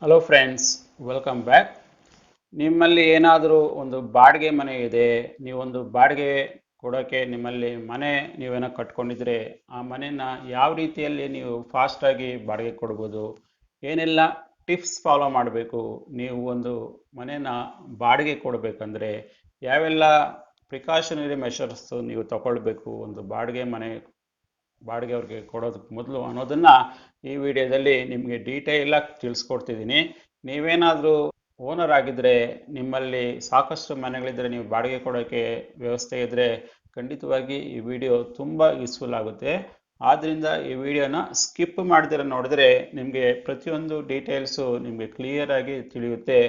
Hello friends, welcome back. ನಿಮ್ಮಲ್ಲಿ ಏನಾದರೂ ಒಂದು ಬಾಡಿಗೆ ಮನೆ ಇದೆ, ನೀವೊಂದು ಬಾಡಿಗೆ ಕೊಡೋಕ್ಕೆ ನಿಮ್ಮಲ್ಲಿ ಮನೆ ನೀವೇನೋ ಕಟ್ಕೊಂಡಿದ್ರೆ ಆ ಮನೆನ ಯಾವ ರೀತಿಯಲ್ಲಿ ನೀವು ಫಾಸ್ಟಾಗಿ ಬಾಡಿಗೆ ಕೊಡ್ಬೋದು, ಏನೆಲ್ಲ ಟಿಪ್ಸ್ ಫಾಲೋ ಮಾಡಬೇಕು, ನೀವು ಒಂದು ಮನೆನ ಬಾಡಿಗೆ ಕೊಡಬೇಕಂದ್ರೆ ಯಾವೆಲ್ಲ ಪ್ರಿಕಾಷನರಿ ಮೆಷರ್ಸ್ ನೀವು ತಗೊಳ್ಬೇಕು ಒಂದು ಬಾಡಿಗೆ ಮನೆ ಬಾಡಿಗೆ ಅವ್ರಿಗೆ ಕೊಡೋದಕ್ಕೆ ಮೊದಲು ಅನ್ನೋದನ್ನು ಈ ವಿಡಿಯೋದಲ್ಲಿ ನಿಮಗೆ ಡೀಟೇಲಾಗಿ ತಿಳಿಸ್ಕೊಡ್ತಿದ್ದೀನಿ. ನೀವೇನಾದರೂ ಓನರ್ ಆಗಿದ್ದರೆ, ನಿಮ್ಮಲ್ಲಿ ಸಾಕಷ್ಟು ಮನೆಗಳಿದ್ದರೆ, ನೀವು ಬಾಡಿಗೆ ಕೊಡೋಕ್ಕೆ ವ್ಯವಸ್ಥೆ ಇದ್ದರೆ ಖಂಡಿತವಾಗಿ ಈ ವಿಡಿಯೋ ತುಂಬ ಯೂಸ್ಫುಲ್ ಆಗುತ್ತೆ. ಆದ್ದರಿಂದ ಈ ವಿಡಿಯೋನ ಸ್ಕಿಪ್ ಮಾಡ್ದಿರ ನೋಡಿದ್ರೆ ನಿಮಗೆ ಪ್ರತಿಯೊಂದು ಡೀಟೇಲ್ಸು ನಿಮಗೆ ಕ್ಲಿಯರಾಗಿ ತಿಳಿಯುತ್ತೆ.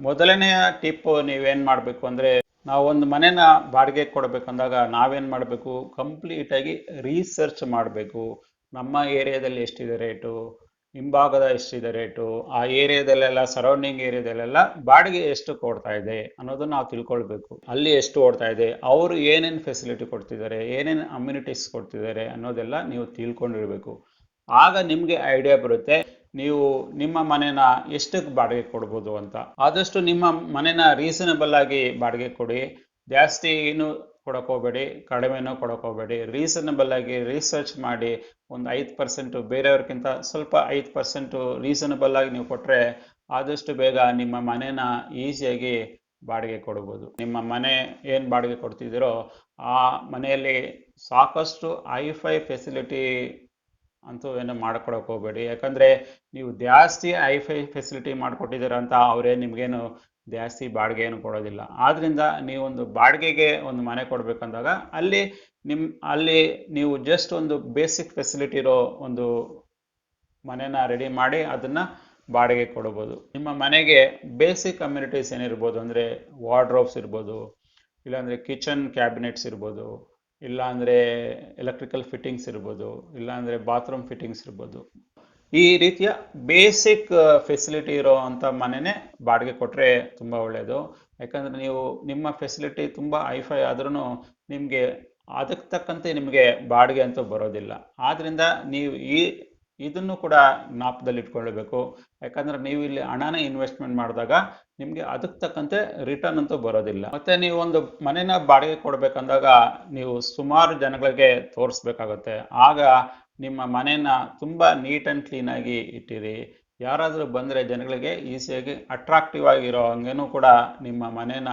ಮೊದಲನೆಯ ಟಿಪ್ಪು ನೀವೇನು ಮಾಡಬೇಕು ಅಂದರೆ, ನಾವೊಂದು ಮನೆನ ಬಾಡಿಗೆ ಕೊಡಬೇಕಂದಾಗ ನಾವೇನು ಮಾಡಬೇಕು, ಕಂಪ್ಲೀಟಾಗಿ ರೀಸರ್ಚ್ ಮಾಡಬೇಕು. ನಮ್ಮ ಏರಿಯಾದಲ್ಲಿ ಎಷ್ಟಿದೆ ರೇಟು, ಹಿಂಭಾಗದ ಎಷ್ಟಿದೆ ರೇಟು, ಆ ಏರಿಯಾದಲ್ಲೆಲ್ಲ ಸರೌಂಡಿಂಗ್ ಏರಿಯಾದಲ್ಲೆಲ್ಲ ಬಾಡಿಗೆ ಎಷ್ಟು ಕೊಡ್ತಾ ಇದೆ ಅನ್ನೋದನ್ನ ನಾವು ತಿಳ್ಕೊಳ್ಬೇಕು. ಅಲ್ಲಿ ಎಷ್ಟು ಓಡ್ತಾ ಇದೆ, ಅವರು ಏನೇನು ಫೆಸಿಲಿಟಿ ಕೊಡ್ತಿದ್ದಾರೆ, ಏನೇನು ಅಮ್ಯುನಿಟೀಸ್ ಕೊಡ್ತಿದ್ದಾರೆ ಅನ್ನೋದೆಲ್ಲ ನೀವು ತಿಳ್ಕೊಂಡಿರ್ಬೇಕು. ಆಗ ನಿಮಗೆ ಐಡಿಯಾ ಬರುತ್ತೆ ನೀವು ನಿಮ್ಮ ಮನೆನ ಎಷ್ಟಕ್ಕೆ ಬಾಡಿಗೆ ಕೊಡ್ಬೋದು ಅಂತ. ಆದಷ್ಟು ನಿಮ್ಮ ಮನೆನ ರೀಸನಬಲ್ ಆಗಿ ಬಾಡಿಗೆ ಕೊಡಿ. ಜಾಸ್ತಿ ಏನು ಕೊಡೋಕೋಬೇಡಿ, ಕಡಿಮೆನೂ ಕೊಡೋಕೋಬೇಡಿ. ರೀಸನಬಲ್ ಆಗಿ ರಿಸರ್ಚ್ ಮಾಡಿ ಒಂದು 5% ಬೇರೆಯವ್ರಿಗಿಂತ ಸ್ವಲ್ಪ 5% ರೀಸನಬಲ್ ಆಗಿ ನೀವು ಕೊಟ್ಟರೆ ಆದಷ್ಟು ಬೇಗ ನಿಮ್ಮ ಮನೆನ ಈಸಿಯಾಗಿ ಬಾಡಿಗೆ ಕೊಡ್ಬೋದು. ನಿಮ್ಮ ಮನೆ ಏನು ಬಾಡಿಗೆ ಕೊಡ್ತಿದ್ದೀರೋ ಆ ಮನೆಯಲ್ಲಿ ಸಾಕಷ್ಟು ಐಫೈ ಫೆಸಿಲಿಟಿ ಅಂತೂ ಏನು ಮಾಡ್ಕೊಳಕ್ಕೆ ಹೋಗಬೇಡಿ. ಯಾಕಂದರೆ ನೀವು ಜಾಸ್ತಿ ಐಫೈ ಫೆಸಿಲಿಟಿ ಮಾಡಿಕೊಟ್ಟಿದ್ದೀರ ಅಂತ ಅವರೇ ನಿಮಗೇನು ಜಾಸ್ತಿ ಬಾಡಿಗೆ ಏನು ಕೊಡೋದಿಲ್ಲ. ಆದ್ದರಿಂದ ನೀವೊಂದು ಬಾಡಿಗೆಗೆ ಒಂದು ಮನೆ ಕೊಡಬೇಕಂದಾಗ ಅಲ್ಲಿ ನೀವು ಜಸ್ಟ್ ಒಂದು ಬೇಸಿಕ್ ಫೆಸಿಲಿಟಿ ಇರೋ ಒಂದು ಮನೆನ ರೆಡಿ ಮಾಡಿ ಅದನ್ನು ಬಾಡಿಗೆ ಕೊಡ್ಬೋದು. ನಿಮ್ಮ ಮನೆಗೆ ಬೇಸಿಕ್ ಕಮ್ಯುನಿಟೀಸ್ ಏನಿರ್ಬೋದು ಅಂದರೆ ವಾರ್ಡ್ರೋಬ್ಸ್ ಇರ್ಬೋದು, ಇಲ್ಲಾಂದರೆ ಕಿಚನ್ ಕ್ಯಾಬಿನೆಟ್ಸ್ ಇರ್ಬೋದು, ಇಲ್ಲಾಂದರೆ ಎಲೆಕ್ಟ್ರಿಕಲ್ ಫಿಟ್ಟಿಂಗ್ಸ್ ಇರ್ಬೋದು, ಇಲ್ಲಾಂದರೆ ಬಾತ್ರೂಮ್ ಫಿಟ್ಟಿಂಗ್ಸ್ ಇರ್ಬೋದು. ಈ ರೀತಿಯ ಬೇಸಿಕ್ ಫೆಸಿಲಿಟಿ ಇರೋ ಅಂಥ ಮನೆನೇ ಬಾಡಿಗೆ ಕೊಟ್ಟರೆ ತುಂಬ ಒಳ್ಳೆಯದು. ಯಾಕಂದರೆ ನೀವು ನಿಮ್ಮ ಫೆಸಿಲಿಟಿ ತುಂಬ ಐಫೈ ಆದ್ರೂ ನಿಮಗೆ ಅದಕ್ಕೆ ತಕ್ಕಂತೆ ನಿಮಗೆ ಬಾಡಿಗೆ ಅಂತೂ ಬರೋದಿಲ್ಲ. ಆದ್ದರಿಂದ ನೀವು ಇದನ್ನು ಕೂಡ ಜ್ಞಾಪಕದಲ್ಲಿ ಇಟ್ಕೊಳ್ಬೇಕು. ಯಾಕಂದರೆ ನೀವು ಇಲ್ಲಿ ಹಣನ ಇನ್ವೆಸ್ಟ್ಮೆಂಟ್ ಮಾಡಿದಾಗ ನಿಮಗೆ ಅದಕ್ಕೆ ತಕ್ಕಂತೆ ರಿಟರ್ನ್ ಅಂತೂ ಬರೋದಿಲ್ಲ. ಮತ್ತು ನೀವು ಒಂದು ಮನೆನ ಬಾಡಿಗೆ ಕೊಡಬೇಕಂದಾಗ ನೀವು ಸುಮಾರು ಜನಗಳಿಗೆ ತೋರಿಸ್ಬೇಕಾಗುತ್ತೆ. ಆಗ ನಿಮ್ಮ ಮನೆನ ತುಂಬ ನೀಟ್ ಆ್ಯಂಡ್ ಕ್ಲೀನಾಗಿ ಇಟ್ಟಿರಿ. ಯಾರಾದರೂ ಬಂದರೆ ಜನಗಳಿಗೆ ಈಸಿಯಾಗಿ ಅಟ್ರಾಕ್ಟಿವ್ ಆಗಿರೋ ಹಂಗೇನೂ ಕೂಡ ನಿಮ್ಮ ಮನೇನ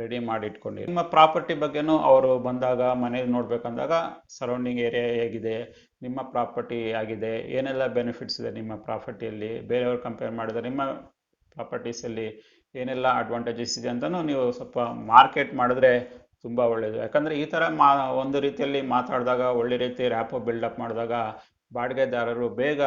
ರೆಡಿ ಮಾಡಿ ಇಟ್ಕೊಂಡಿರಿ. ನಿಮ್ಮ ಪ್ರಾಪರ್ಟಿ ಬಗ್ಗೆನೂ ಅವರು ಬಂದಾಗ ಮನೆ ನೋಡ್ಬೇಕಂದಾಗ ಸರೌಂಡಿಂಗ್ ಏರಿಯಾ ಹೇಗಿದೆ, ನಿಮ್ಮ ಪ್ರಾಪರ್ಟಿ ಆಗಿದೆ, ಏನೆಲ್ಲ ಬೆನಿಫಿಟ್ಸ್ ಇದೆ ನಿಮ್ಮ ಪ್ರಾಪರ್ಟಿಯಲ್ಲಿ, ಬೇರೆಯವ್ರು ಕಂಪೇರ್ ಮಾಡಿದರೆ ನಿಮ್ಮ ಪ್ರಾಪರ್ಟೀಸಲ್ಲಿ ಏನೆಲ್ಲ ಅಡ್ವಾಂಟೇಜಸ್ ಇದೆ ಅಂತಲೂ ನೀವು ಸ್ವಲ್ಪ ಮಾರ್ಕೆಟ್ ಮಾಡಿದ್ರೆ ತುಂಬ ಒಳ್ಳೆಯದು. ಯಾಕಂದರೆ ಈ ಥರ ಒಂದು ರೀತಿಯಲ್ಲಿ ಮಾತಾಡಿದಾಗ, ಒಳ್ಳೆ ರೀತಿ ರ್ಯಾಪೋ ಬಿಲ್ಡಪ್ ಮಾಡಿದಾಗ ಬಾಡಿಗೆದಾರರು ಬೇಗ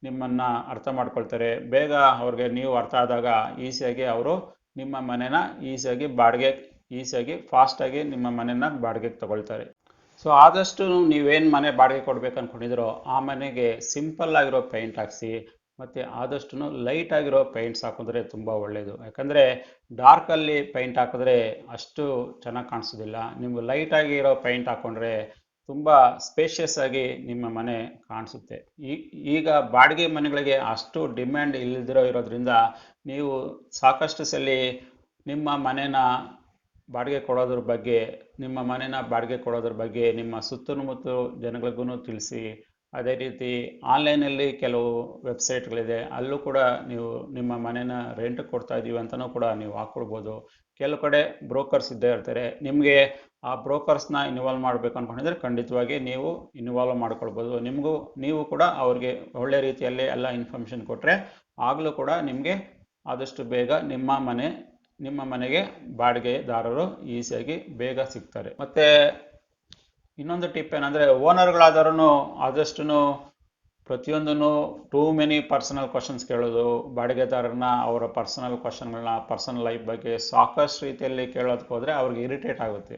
ನಿಮ್ಮನ್ನು ಅರ್ಥ ಮಾಡ್ಕೊಳ್ತಾರೆ. ಬೇಗ ಅವ್ರಿಗೆ ನೀವು ಅರ್ಥ ಆದಾಗ ಈಸಿಯಾಗಿ ಅವರು ನಿಮ್ಮ ಮನೆನ ಈಸಿಯಾಗಿ ಫಾಸ್ಟಾಗಿ ನಿಮ್ಮ ಮನೆನ ಬಾಡಿಗೆಗೆ ತಗೊಳ್ತಾರೆ. ಸೊ ಆದಷ್ಟು ನೀವೇನು ಮನೆ ಬಾಡಿಗೆ ಕೊಡಬೇಕು ಅಂದ್ಕೊಂಡಿದ್ದೀರೋ ಆ ಮನೆಗೆ ಸಿಂಪಲ್ ಆಗಿರೋ ಪೇಂಟ್ ಹಾಕ್ಸಿ, ಮತ್ತು ಆದಷ್ಟು ಲೈಟ್ ಆಗಿರೋ ಪೇಂಟ್ಸ್ ಹಾಕಿದ್ರೆ ತುಂಬ ಒಳ್ಳೆಯದು. ಯಾಕಂದರೆ ಡಾರ್ಕಲ್ಲಿ ಪೇಂಟ್ ಹಾಕಿದ್ರೆ ಅಷ್ಟು ಚೆನ್ನಾಗಿ ಕಾಣಿಸೋದಿಲ್ಲ. ನೀವು ಲೈಟಾಗಿರೋ ಪೇಂಟ್ ಹಾಕ್ಕೊಂಡ್ರೆ ತುಂಬ ಸ್ಪೇಷಿಯಸ್ ಆಗಿ ನಿಮ್ಮ ಮನೆ ಕಾಣಿಸುತ್ತೆ. ಈಗ ಬಾಡಿಗೆ ಮನೆಗಳಿಗೆ ಅಷ್ಟು ಡಿಮ್ಯಾಂಡ್ ಇರೋದ್ರಿಂದ ನೀವು ಸಾಕಷ್ಟು ಸಲ ನಿಮ್ಮ ಮನೆನ ಬಾಡಿಗೆ ಕೊಡೋದ್ರ ಬಗ್ಗೆ ನಿಮ್ಮ ಸುತ್ತಮುತ್ತ ಜನಗಳಿಗೂ ತಿಳಿಸಿ. ಅದೇ ರೀತಿ ಆನ್ಲೈನಲ್ಲಿ ಕೆಲವು ವೆಬ್ಸೈಟ್ಗಳಿದೆ, ಅಲ್ಲೂ ಕೂಡ ನೀವು ನಿಮ್ಮ ಮನೆನ ರೆಂಟ್ ಕೊಡ್ತಾ ಇದ್ದೀವಿ ಅಂತಲೂ ಕೂಡ ನೀವು ಹಾಕ್ಕೊಡ್ಬೋದು. ಕೆಲವು ಕಡೆ ಬ್ರೋಕರ್ಸ್ ಇದ್ದೇ ಇರ್ತಾರೆ. ನಿಮಗೆ ಆ ಬ್ರೋಕರ್ಸ್ನ ಇನ್ವಾಲ್ವ್ ಮಾಡಬೇಕು ಅಂದ್ಕೊಂಡಿದ್ರೆ ಖಂಡಿತವಾಗಿ ನೀವು ಇನ್ವಾಲ್ವ್ ಮಾಡ್ಕೊಳ್ಬೋದು. ನೀವು ಕೂಡ ಅವ್ರಿಗೆ ಒಳ್ಳೆ ರೀತಿಯಲ್ಲಿ ಎಲ್ಲ ಇನ್ಫಾರ್ಮೇಷನ್ ಕೊಟ್ಟರೆ ಆಗಲೂ ಕೂಡ ನಿಮಗೆ ಆದಷ್ಟು ಬೇಗ ನಿಮ್ಮ ಮನೆಗೆ ಬಾಡಿಗೆದಾರರು ಈಸಿಯಾಗಿ ಬೇಗ ಸಿಗ್ತಾರೆ. ಮತ್ತು ಇನ್ನೊಂದು ಟಿಪ್ ಏನಂದರೆ, ಓನರ್ಗಳಾದವರು ಆದಷ್ಟು ಪ್ರತಿಯೊಂದನ್ನು ಟೂ ಮೆನಿ ಪರ್ಸನಲ್ ಕ್ವಶನ್ಸ್ ಕೇಳೋದು, ಬಾಡಿಗೆದಾರರನ್ನ ಅವರ ಪರ್ಸನಲ್ ಲೈಫ್ ಬಗ್ಗೆ ಸಾಕಷ್ಟು ರೀತಿಯಲ್ಲಿ ಕೇಳೋದಕ್ಕೆ ಹೋದರೆ ಅವ್ರಿಗೆ ಇರಿಟೇಟ್ ಆಗುತ್ತೆ.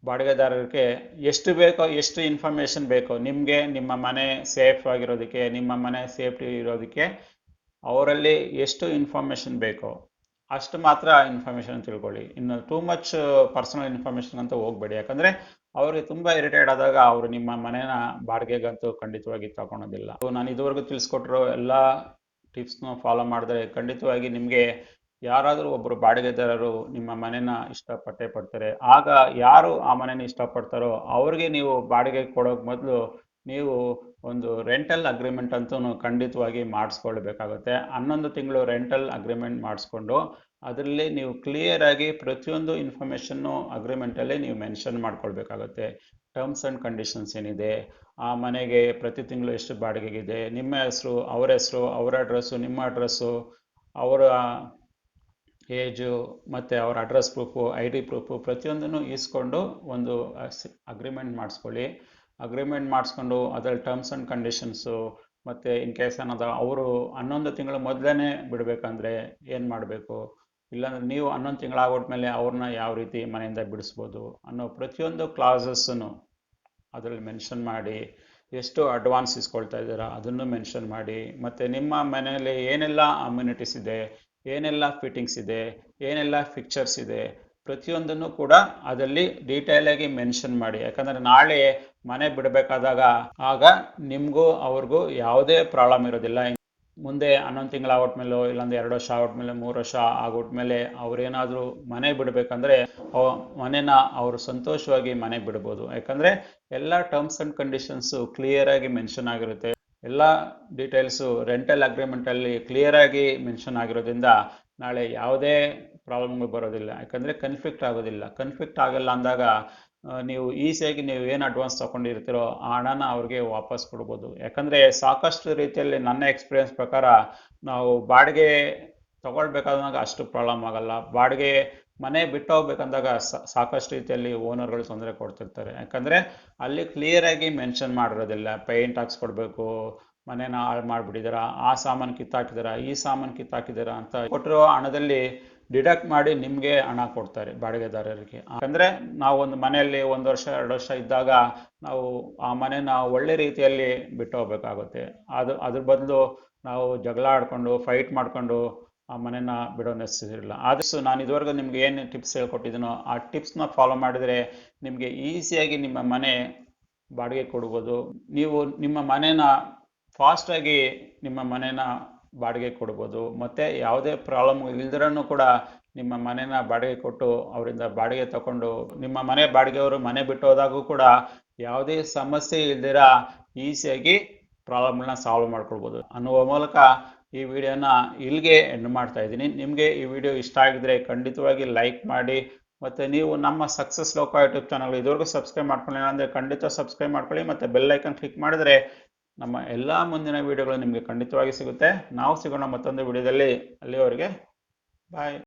ಬಾಡಿಗೆದಾರರಿಗೆ ಎಷ್ಟು ಇನ್ಫಾರ್ಮೇಷನ್ ಬೇಕೋ ನಿಮಗೆ, ನಿಮ್ಮ ಮನೆ ಸೇಫ್ ಆಗಿರೋದಕ್ಕೆ, ನಿಮ್ಮ ಮನೆ ಸೇಫ್ಟಿ ಇರೋದಕ್ಕೆ ಅವರಲ್ಲಿ ಎಷ್ಟು ಇನ್ಫಾರ್ಮೇಷನ್ ಬೇಕೋ ಅಷ್ಟು ಮಾತ್ರ ಇನ್ಫಾರ್ಮೇಷನ್ ತಿಳ್ಕೊಳ್ಳಿ. ಇನ್ನು ಟೂ ಮಚ್ ಪರ್ಸನಲ್ ಇನ್ಫಾರ್ಮೇಷನ್ ಅಂತ ಹೋಗಬೇಡಿ. ಯಾಕಂದರೆ ಅವ್ರಿಗೆ ತುಂಬ ಇರಿಟೇಟ್ ಆದಾಗ ಅವರು ನಿಮ್ಮ ಮನೇನ ಬಾಡಿಗೆಗಂತೂ ಖಂಡಿತವಾಗಿ ತಗೊಳೋದಿಲ್ಲ. ನಾನು ಇದುವರೆಗೂ ತಿಳಿಸ್ಕೊಟ್ಟಿರೋ ಎಲ್ಲ ಟಿಪ್ಸ್ನ ಫಾಲೋ ಮಾಡಿದ್ರೆ ಖಂಡಿತವಾಗಿ ನಿಮಗೆ ಯಾರಾದರೂ ಒಬ್ಬರು ಬಾಡಿಗೆದಾರರು ನಿಮ್ಮ ಮನೆನ ಇಷ್ಟಪಟ್ಟೇ ಪಡ್ತಾರೆ. ಆಗ ಯಾರು ಆ ಮನೆನ ಇಷ್ಟಪಡ್ತಾರೋ ಅವ್ರಿಗೆ ನೀವು ಬಾಡಿಗೆ ಕೊಡೋಕೆ ಮೊದಲು ನೀವು ಒಂದು ರೆಂಟಲ್ ಅಗ್ರಿಮೆಂಟ್ ಅಂತೂ ಖಂಡಿತವಾಗಿ ಮಾಡಿಸ್ಕೊಳ್ಬೇಕಾಗುತ್ತೆ. 11 ತಿಂಗಳು ರೆಂಟಲ್ ಅಗ್ರಿಮೆಂಟ್ ಮಾಡಿಸ್ಕೊಂಡು ಅದರಲ್ಲಿ ನೀವು ಕ್ಲಿಯರ್ ಆಗಿ ಪ್ರತಿಯೊಂದು ಇನ್ಫಾರ್ಮೇಷನ್ನು ಅಗ್ರಿಮೆಂಟಲ್ಲಿ ನೀವು ಮೆನ್ಷನ್ ಮಾಡ್ಕೊಳ್ಬೇಕಾಗುತ್ತೆ. ಟರ್ಮ್ಸ್ ಆ್ಯಂಡ್ ಕಂಡೀಷನ್ಸ್ ಏನಿದೆ, ಆ ಮನೆಗೆ ಪ್ರತಿ ತಿಂಗಳು ಎಷ್ಟು ಬಾಡಿಗೆಗಿದೆ, ನಿಮ್ಮ ಹೆಸರು, ಅವರ ಅಡ್ರೆಸ್ಸು, ನಿಮ್ಮ ಅಡ್ರೆಸ್ಸು, ಅವರ ಏಜು ಮತ್ತು ಅವರ ಅಡ್ರೆಸ್ ಪ್ರೂಫು, ID ಪ್ರೂಫು ಪ್ರತಿಯೊಂದನ್ನು ಇಸ್ಕೊಂಡು ಒಂದು ಅಗ್ರಿಮೆಂಟ್ ಮಾಡಿಸ್ಕೊಳ್ಳಿ. ಅಗ್ರಿಮೆಂಟ್ ಮಾಡಿಸ್ಕೊಂಡು ಅದರಲ್ಲಿ ಟರ್ಮ್ಸ್ ಆ್ಯಂಡ್ ಕಂಡೀಷನ್ಸು ಮತ್ತು ಇನ್ ಕೇಸ್ ಏನಾದ ಅವರು 11 ತಿಂಗಳು ಮೊದಲೇ ಬಿಡಬೇಕಂದ್ರೆ ಏನು ಮಾಡಬೇಕು, ಇಲ್ಲಾಂದರೆ ನೀವು 11 ತಿಂಗಳಾಗೋದ್ಮೇಲೆ ಅವ್ರನ್ನ ಯಾವ ರೀತಿ ಮನೆಯಿಂದ ಬಿಡಿಸ್ಬೋದು ಅನ್ನೋ ಪ್ರತಿಯೊಂದು ಕ್ಲಾಸಸ್ಸನ್ನು ಅದರಲ್ಲಿ ಮೆನ್ಷನ್ ಮಾಡಿ, ಎಷ್ಟು ಅಡ್ವಾನ್ಸ್ ಇಸ್ಕೊಳ್ತಾ ಇದ್ದೀರಾ ಅದನ್ನು ಮೆನ್ಷನ್ ಮಾಡಿ, ಮತ್ತು ನಿಮ್ಮ ಮನೆಯಲ್ಲಿ ಏನೆಲ್ಲ ಅಮ್ಯುನಿಟೀಸ್ ಇದೆ, ಏನೆಲ್ಲ ಫಿಟ್ಟಿಂಗ್ಸ್ ಇದೆ, ಏನೆಲ್ಲ ಫಿಕ್ಚರ್ಸ್ ಇದೆ ಪ್ರತಿಯೊಂದನ್ನು ಕೂಡ ಅದರಲ್ಲಿ ಡೀಟೇಲಾಗಿ ಮೆನ್ಷನ್ ಮಾಡಿ. ಯಾಕಂದರೆ ನಾಳೆ ಮನೆ ಬಿಡಬೇಕಾದಾಗ ಆಗ ನಿಮಗೂ ಅವ್ರಿಗೂ ಯಾವುದೇ ಪ್ರಾಬ್ಲಮ್ ಇರೋದಿಲ್ಲ. ಮುಂದೆ 11 ತಿಂಗಳಾಗೋಟ್ಮೇಲೆ ಇಲ್ಲಾಂದ್ರೆ 2 ವರ್ಷ ಆಗೋಟ್ಮೇಲೆ 3 ವರ್ಷ ಆಗೋಟ್ಮೇಲೆ ಅವ್ರೇನಾದರೂ ಮನೆ ಬಿಡಬೇಕಂದ್ರೆ ಮನೆನ ಅವರು ಸಂತೋಷವಾಗಿ ಮನೆ ಬಿಡ್ಬೋದು. ಯಾಕಂದರೆ ಎಲ್ಲ ಟರ್ಮ್ಸ್ ಆ್ಯಂಡ್ ಕಂಡೀಷನ್ಸು ಕ್ಲಿಯರಾಗಿ ಮೆನ್ಷನ್ ಆಗಿರುತ್ತೆ. ಎಲ್ಲ ಡೀಟೇಲ್ಸು ರೆಂಟಲ್ ಅಗ್ರಿಮೆಂಟಲ್ಲಿ ಕ್ಲಿಯರಾಗಿ ಮೆನ್ಷನ್ ಆಗಿರೋದ್ರಿಂದ ನಾಳೆ ಯಾವುದೇ ಪ್ರಾಬ್ಲಮ್ಗಳು ಬರೋದಿಲ್ಲ. ಯಾಕಂದರೆ ಕನ್ಫ್ಲಿಕ್ಟ್ ಆಗೋದಿಲ್ಲ. ಕನ್ಫ್ಲಿಕ್ಟ್ ಆಗಲ್ಲ ಅಂದಾಗ ನೀವು ಈಸಿಯಾಗಿ ನೀವು ಏನು ಅಡ್ವಾನ್ಸ್ ತೊಗೊಂಡಿರ್ತೀರೋ ಆ ಹಣನ ಅವ್ರಿಗೆ ವಾಪಸ್ ಕೊಡ್ಬೋದು. ಯಾಕಂದರೆ ಸಾಕಷ್ಟು ರೀತಿಯಲ್ಲಿ ನನ್ನ ಎಕ್ಸ್ಪೀರಿಯನ್ಸ್ ಪ್ರಕಾರ ನಾವು ಬಾಡಿಗೆ ತೊಗೊಳ್ಬೇಕಾದಾಗ ಅಷ್ಟು ಪ್ರಾಬ್ಲಮ್ ಆಗಲ್ಲ. ಬಾಡಿಗೆ ಮನೆ ಬಿಟ್ಟು ಹೋಗ್ಬೇಕಂದಾಗ ಸಾಕಷ್ಟು ರೀತಿಯಲ್ಲಿ ಓನರ್ಗಳು ತೊಂದರೆ ಕೊಡ್ತಿರ್ತಾರೆ. ಯಾಕಂದರೆ ಅಲ್ಲಿ ಕ್ಲಿಯರಾಗಿ ಮೆನ್ಷನ್ ಮಾಡಿರೋದಿಲ್ಲ. ಪೇಂಟ್ ಹಾಕ್ಸ್ಕೊಡ್ಬೇಕು, ಮನೇನ ಹಾಳು ಮಾಡಿಬಿಟ್ಟಿದ್ದೀರಾ, ಆ ಸಾಮಾನು ಕಿತ್ತಾಕಿದ್ದೀರಾ, ಈ ಸಾಮಾನು ಕಿತ್ತಾಕಿದ್ದೀರಾ ಅಂತ ಕೊಟ್ಟಿರೋ ಹಣದಲ್ಲಿ ಡಿಡಕ್ಟ್ ಮಾಡಿ ನಿಮಗೆ ಹಣ ಕೊಡ್ತಾರೆ ಬಾಡಿಗೆದಾರರಿಗೆ. ಯಾಕಂದರೆ ನಾವು ಒಂದು ಮನೆಯಲ್ಲಿ 1 ವರ್ಷ 2 ವರ್ಷ ಇದ್ದಾಗ ನಾವು ಆ ಮನೆನ ಒಳ್ಳೆ ರೀತಿಯಲ್ಲಿ ಬಿಟ್ಟು ಹೋಗ್ಬೇಕಾಗುತ್ತೆ. ಅದ್ರ ಬದಲು ನಾವು ಜಗಳ ಆಡ್ಕೊಂಡು ಫೈಟ್ ಮಾಡಿಕೊಂಡು ಆ ಮನೆನ ಬಿಡೋ ನೆಸೆಸಿಟಿ ಇಲ್ಲ. ಆದಷ್ಟು ನಾನು ಇದುವರೆಗೂ ನಿಮ್ಗೆ ಏನು ಟಿಪ್ಸ್ ಹೇಳ್ಕೊಟ್ಟಿದ್ದೀನೋ ಆ ಟಿಪ್ಸ್ನ ಫಾಲೋ ಮಾಡಿದರೆ ನಿಮಗೆ ಈಸಿಯಾಗಿ ನಿಮ್ಮ ಮನೆ ಬಾಡಿಗೆ ಕೊಡ್ಬೋದು. ನೀವು ನಿಮ್ಮ ಮನೇನ ಫಾಸ್ಟಾಗಿ ನಿಮ್ಮ ಮನೇನ ಬಾಡಿಗೆ ಕೊಡ್ಬೋದು. ಮತ್ತು ಯಾವುದೇ ಪ್ರಾಬ್ಲಮ್ ಇಲ್ದಿರೂ ಕೂಡ ನಿಮ್ಮ ಮನೇನ ಬಾಡಿಗೆ ಕೊಟ್ಟು ಅವರಿಂದ ಬಾಡಿಗೆ ತಗೊಂಡು ನಿಮ್ಮ ಮನೆ ಬಾಡಿಗೆಯವರು ಮನೆ ಬಿಟ್ಟು ಹೋದಾಗೂ ಕೂಡ ಯಾವುದೇ ಸಮಸ್ಯೆ ಇಲ್ದಿರ ಈಸಿಯಾಗಿ ಪ್ರಾಬ್ಲಮ್ಗಳನ್ನ ಸಾಲ್ವ್ ಮಾಡ್ಕೊಳ್ಬೋದು ಅನ್ನುವ ಮೂಲಕ ಈ ವಿಡಿಯೋನ ಇಲ್ಲಿಗೆ ಎಂಡ್ ಮಾಡ್ತಾ ಇದ್ದೀನಿ. ನಿಮಗೆ ಈ ವಿಡಿಯೋ ಇಷ್ಟ ಆಗಿದ್ರೆ ಖಂಡಿತವಾಗಿ ಲೈಕ್ ಮಾಡಿ, ಮತ್ತು ನೀವು ನಮ್ಮ ಸಕ್ಸಸ್ ಲೋಕ ಯೂಟ್ಯೂಬ್ ಚಾನಲ್ ಇದುವರೆಗೂ ಸಬ್ಸ್ಕ್ರೈಬ್ ಮಾಡ್ಕೊಳ್ಳಿ ಅಂದರೆ ಖಂಡಿತ ಸಬ್ಸ್ಕ್ರೈಬ್ ಮಾಡ್ಕೊಳ್ಳಿ, ಮತ್ತು ಬೆಲ್ ಐಕನ್ ಕ್ಲಿಕ್ ಮಾಡಿದ್ರೆ ನಮ್ಮ ಎಲ್ಲ ಮುಂದಿನ ವಿಡಿಯೋಗಳು ನಿಮಗೆ ಖಂಡಿತವಾಗಿ ಸಿಗುತ್ತೆ. ನಾವು ಸಿಗೋಣ ಮತ್ತೊಂದು ವಿಡಿಯೋದಲ್ಲಿ. ಅಲ್ಲಿವರೆಗೆ ಬಾಯ್.